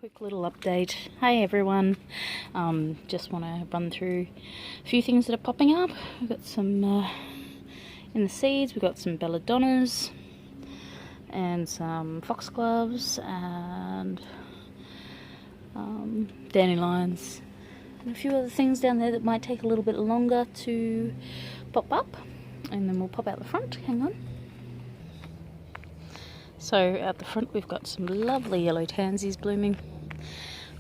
Quick little update. Hi everyone. Just want to run through a few things that are popping up. We've got some in the seeds. We've got some belladonnas and some foxgloves and dandelions and a few other things down there that might take a little bit longer to pop up. And then we'll pop out the front. Hang on. So out the front we've got some lovely yellow tansies blooming.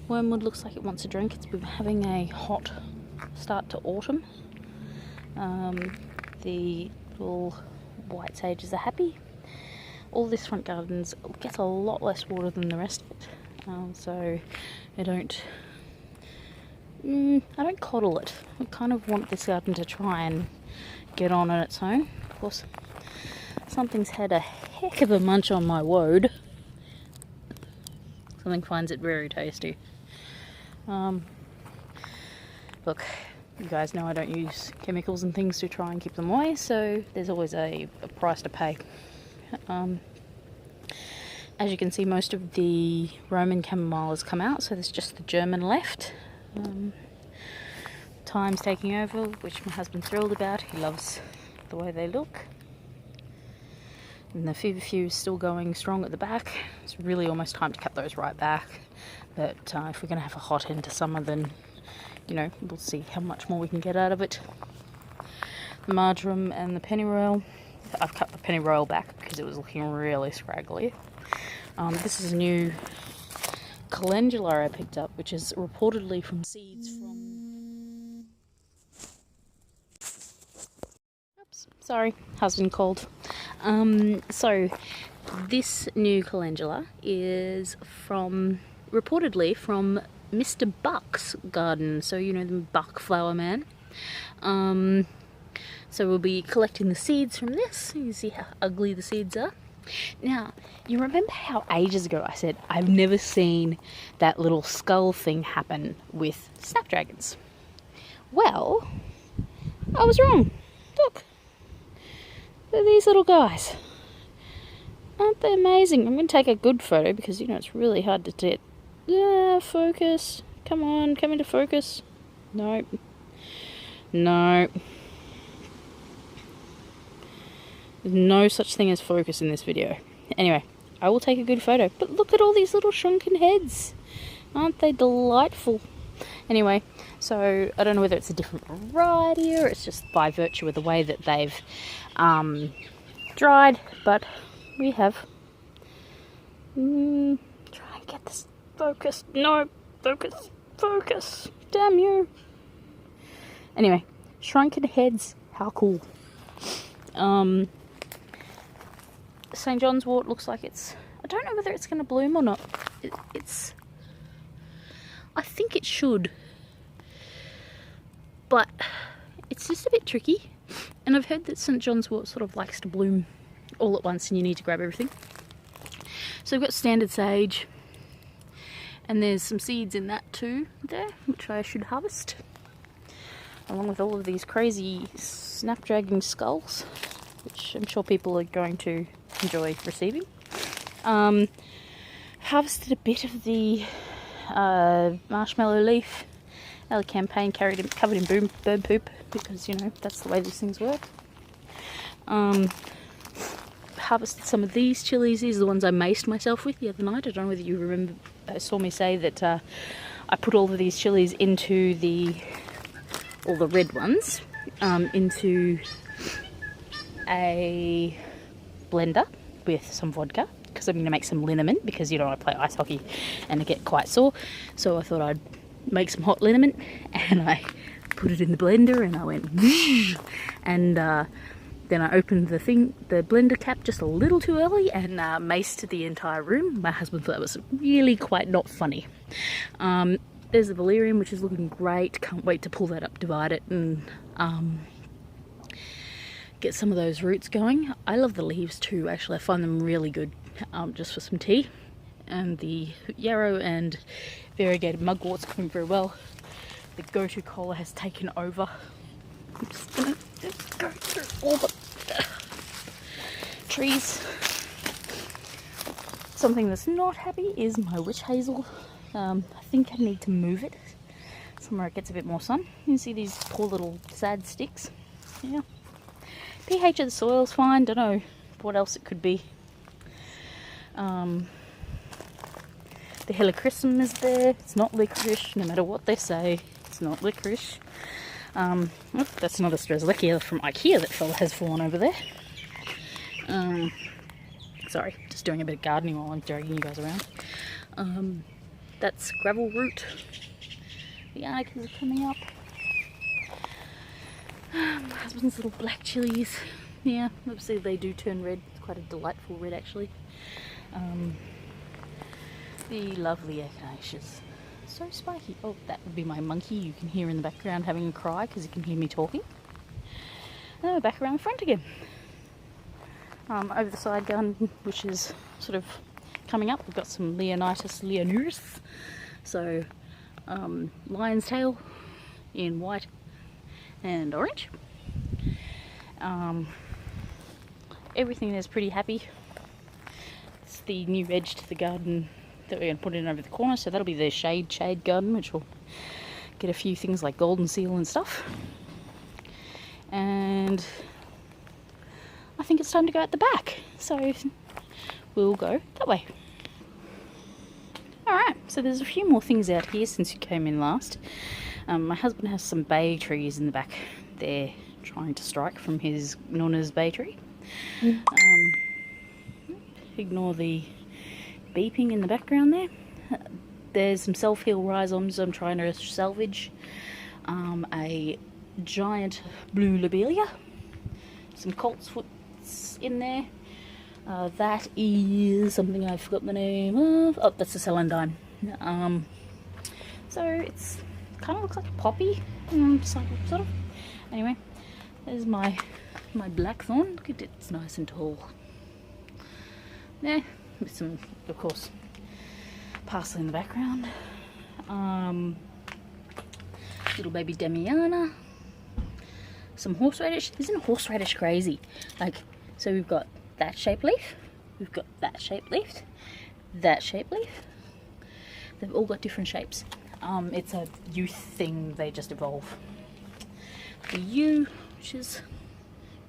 Wormwood looks like it wants a drink. It's been having a hot start to autumn. The little white sages are happy. All this front garden gets a lot less water than the rest of it. So I don't coddle it. I kind of want this garden to try and get on its own. Of course, something's had a heck of a munch on my woad. Something finds it very tasty. Look, you guys know I don't use chemicals and things to try and keep them away, so there's always a price to pay. As you can see, most of the Roman chamomile has come out, so there's just the German left. Thyme's taking over, which my husband's thrilled about. He loves the way they look. And the feverfew is still going strong at the back. It's really almost time to cut those right back. But if we're going to have a hot end to summer, then, you know, we'll see how much more we can get out of it. The marjoram and the pennyroyal. I've cut the pennyroyal back because it was looking really scraggly. This is a new calendula I picked up, which is reportedly from seeds from... Oops, sorry, husband called. So this new calendula is reportedly from Mr. Buck's garden. So you know the Buck flower man. So we'll be collecting the seeds from this. You see how ugly the seeds are. Now, you remember how ages ago I said I've never seen that little skull thing happen with snapdragons? Well, I was wrong. Look, they're these little guys. Aren't they amazing? I'm going to take a good photo because, you know, it's really hard to get. Yeah, focus. Come on, come into focus. No. No. There's no such thing as focus in this video. Anyway, I will take a good photo. But look at all these little shrunken heads. Aren't they delightful? Anyway, so I don't know whether it's a different variety or it's just by virtue of the way that they've dried, but we have. Try and get this focused. No, focus, focus. Damn you. Anyway, shrunken heads. How cool. St. John's wort looks like it's... I don't know whether it's going to bloom or not. It's... I think it should. But it's just a bit tricky. And I've heard that St. John's wort sort of likes to bloom all at once and you need to grab everything. So we've got standard sage. And there's some seeds in that too there, which I should harvest. Along with all of these crazy snapdragon skulls, which I'm sure people are going to enjoy receiving. Harvested a bit of the marshmallow leaf. Our campaign covered in bird poop because, you know, that's the way these things work. Harvested some of these chilies. These are the ones I maced myself with the other night. I don't know whether you remember, saw me say that I put all of these chilies into all the red ones, into a blender with some vodka because I'm going to make some liniment because, you know, I play ice hockey and I get quite sore. So I thought I'd make some hot liniment and I put it in the blender and I went whoosh, and then I opened the blender cap just a little too early and maced the entire room. My husband thought that was really quite not funny. There's the valerian, which is looking great. Can't wait to pull that up, divide it, and get some of those roots going. I love the leaves too, actually. I find them really good just for some tea. And the yarrow and variegated mugwort's coming very well. The go-to cola has taken over. I'm just gonna go through all the trees. Something that's not happy is my witch hazel I think I need to move it somewhere it gets a bit more sun. You can see these poor little sad sticks. Yeah. pH of the soil's fine. Don't know what else it could be. The helichrysum is there. It's not licorice, no matter what they say. It's not licorice. Oh, that's another Strzeleckia from IKEA that has fallen over there. Sorry, just doing a bit of gardening while I'm dragging you guys around. That's gravel root. The arnicas are coming up. My husband's little black chilies. Yeah, obviously they do turn red. It's quite a delightful red, actually. The lovely echinaceas. So spiky. Oh, that would be my monkey you can hear in the background having a cry because he can hear me talking. And we're back around the front again. Over the side garden, which is sort of coming up, we've got some Leonidas leonuris. So, lion's tail in white and orange. Everything there's pretty happy. It's the new edge to the garden that we're going to put in over the corner, so that'll be the shade garden, which will get a few things like golden seal and stuff. And I think it's time to go at the back, so we'll go that way. Alright, so there's a few more things out here since you came in last. My husband has some bay trees in the back there trying to strike from his Nonna's bay tree. Ignore the beeping in the background there. There's some self-heal rhizomes I'm trying to salvage. A giant blue lobelia. Some coltsfoots in there. That is something I've forgotten the name of. Oh, that's a celandine. So it's kind of looks like a poppy. Sort of. Anyway, there's my blackthorn. Look at it, it's nice and tall. There, with some, of course, parsley in the background. Little baby Damiana. Some horseradish. Isn't horseradish crazy? Like, so we've got that shape leaf, we've got that shape leaf, that shape leaf. They've all got different shapes. It's a youth thing, they just evolve. The yew, which is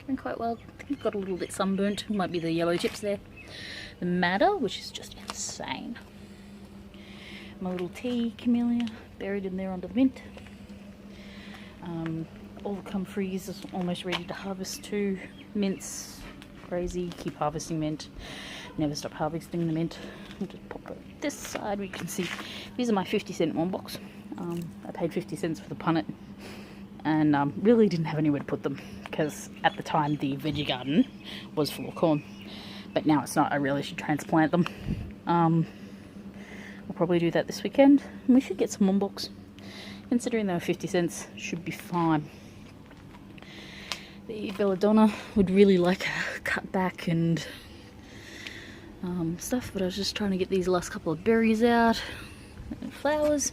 going quite well. I think it's got a little bit sunburnt, might be the yellow tips there. The madder, which is just insane. My little tea camellia buried in there under the mint. All the comfreys is almost ready to harvest too. Mints, crazy, keep harvesting mint. Never stop harvesting the mint. I'll just pop it this side where you can see. These are my 50-cent Wombox. I paid 50 cents for the punnet and really didn't have anywhere to put them because at the time the veggie garden was full of corn. But now it's not. I really should transplant them. I'll probably do that this weekend. And we should get some Wombox. Considering they were 50 cents, should be fine. The belladonna would really like a cut back and stuff, but I was just trying to get these last couple of berries out and flowers.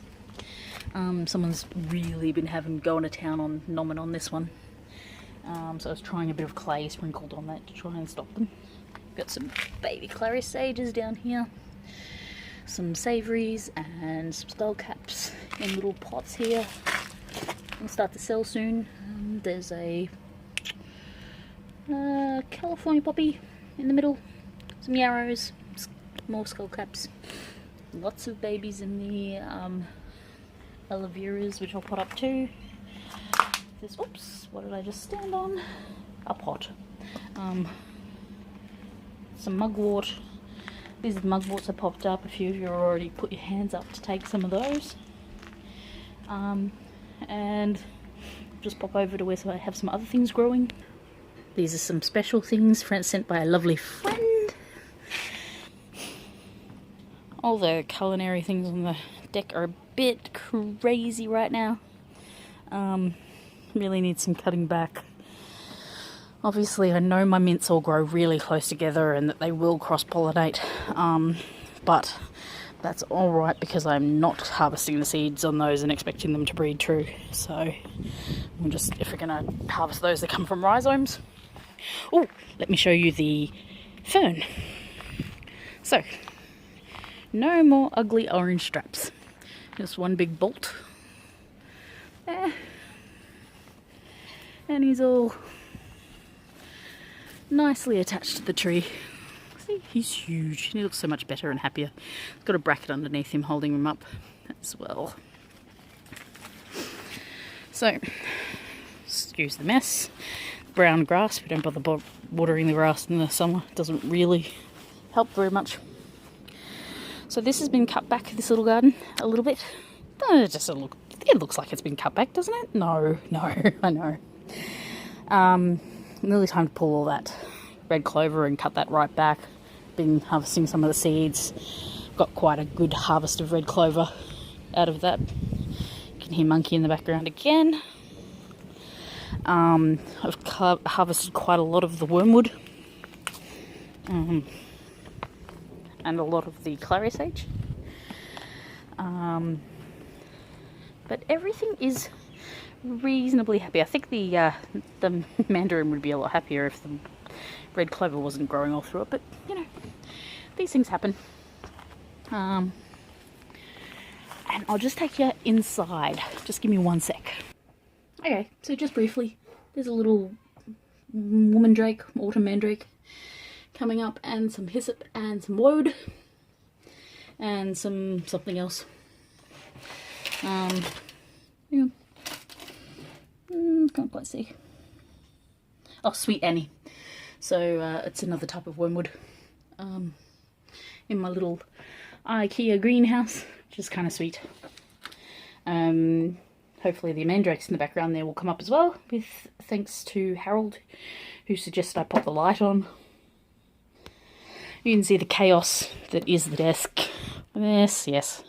Someone's really been going to town on Nomen on this one. So I was trying a bit of clay sprinkled on that to try and stop them. Got some baby clary sages down here. Some savouries and some skull caps in little pots here. We'll start to sell soon. There's a California poppy in the middle. Some yarrows, more skull caps. Lots of babies in the aloe veras, which I'll pot up too. This, oops, what did I just stand on? A pot. Some mugwort. These are the mugworts that popped up. A few of you already put your hands up to take some of those. And just pop over to where I have some other things growing. These are some special things sent by a lovely friend. All the culinary things on the deck are a bit crazy right now. Really need some cutting back. Obviously, I know my mints all grow really close together and that they will cross-pollinate, but that's alright because I'm not harvesting the seeds on those and expecting them to breed true. So, I'm just, if we're going to harvest those that come from rhizomes. Oh, let me show you the fern. So, no more ugly orange straps. Just one big bolt. There. And he's all nicely attached to the tree. See, he's huge. He looks so much better and happier. He's got a bracket underneath him holding him up as well. So, excuse the mess. Brown grass. We don't bother watering the grass in the summer. It doesn't really help very much. So this has been cut back, this little garden, a little bit. It looks like it's been cut back, doesn't it? No, I know. Nearly time to pull all that red clover and cut that right back. Been harvesting some of the seeds. Got quite a good harvest of red clover out of that. You can hear Monkey in the background again. I've harvested quite a lot of the wormwood. And a lot of the clary sage. But everything is reasonably happy. I think the mandarin would be a lot happier if the red clover wasn't growing all through it, but you know, these things happen. And I'll just take you inside. Just give me 1 sec. Okay, so just briefly, there's a little woman drake, autumn mandrake coming up, and some hyssop and some woad and something else. Yeah. Can't quite see. Oh, Sweet Annie. So it's another type of wormwood in my little IKEA greenhouse, which is kind of sweet. Hopefully the mandrakes in the background there will come up as well, with thanks to Harold, who suggested I pop the light on. You can see the chaos that is the desk. Yes.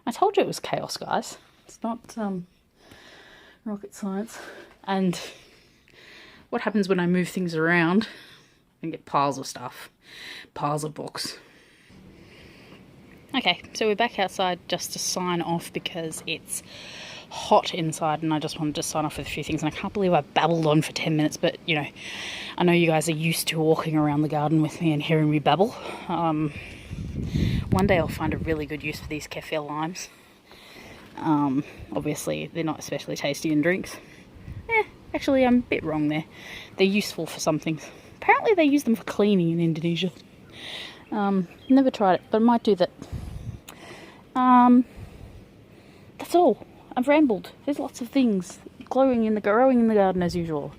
I told you it was chaos, guys. It's not rocket science. And what happens when I move things around? I get piles of stuff. Piles of books. Okay, so we're back outside just to sign off because it's hot inside and I just wanted to sign off with a few things, and I can't believe I babbled on for 10 minutes, but you know, I know you guys are used to walking around the garden with me and hearing me babble. One day I'll find a really good use for these Kefir limes. Obviously they're not especially tasty in drinks. Actually I'm a bit wrong there. They're useful for some things. Apparently they use them for cleaning in Indonesia. Never tried it, but I might do that. That's all. I've rambled. There's lots of things growing in the garden as usual.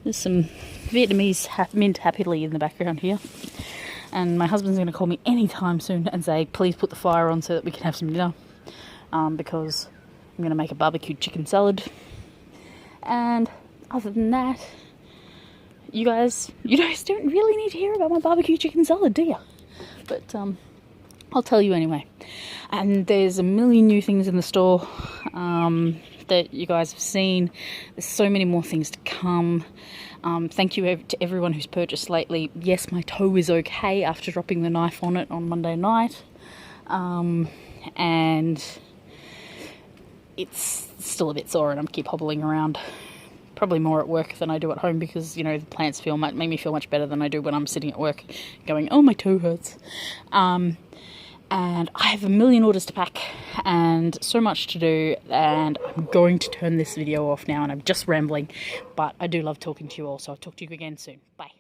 There's some Vietnamese mint happily in the background here. And my husband's going to call me anytime soon and say, please put the fire on so that we can have some dinner. Because I'm going to make a barbecued chicken salad. And other than that, you guys don't really need to hear about my barbecue chicken salad, do you? But I'll tell you anyway. And there's a million new things in the store that you guys have seen. There's so many more things to come. Thank you to everyone who's purchased lately. Yes, my toe is okay after dropping the knife on it on Monday night. And it's still a bit sore and I keep hobbling around. Probably more at work than I do at home because, you know, the plants make me feel much better than I do when I'm sitting at work going, oh, my toe hurts. And I have a million orders to pack and so much to do, and I'm going to turn this video off now and I'm just rambling, but I do love talking to you all, so I'll talk to you again soon. Bye.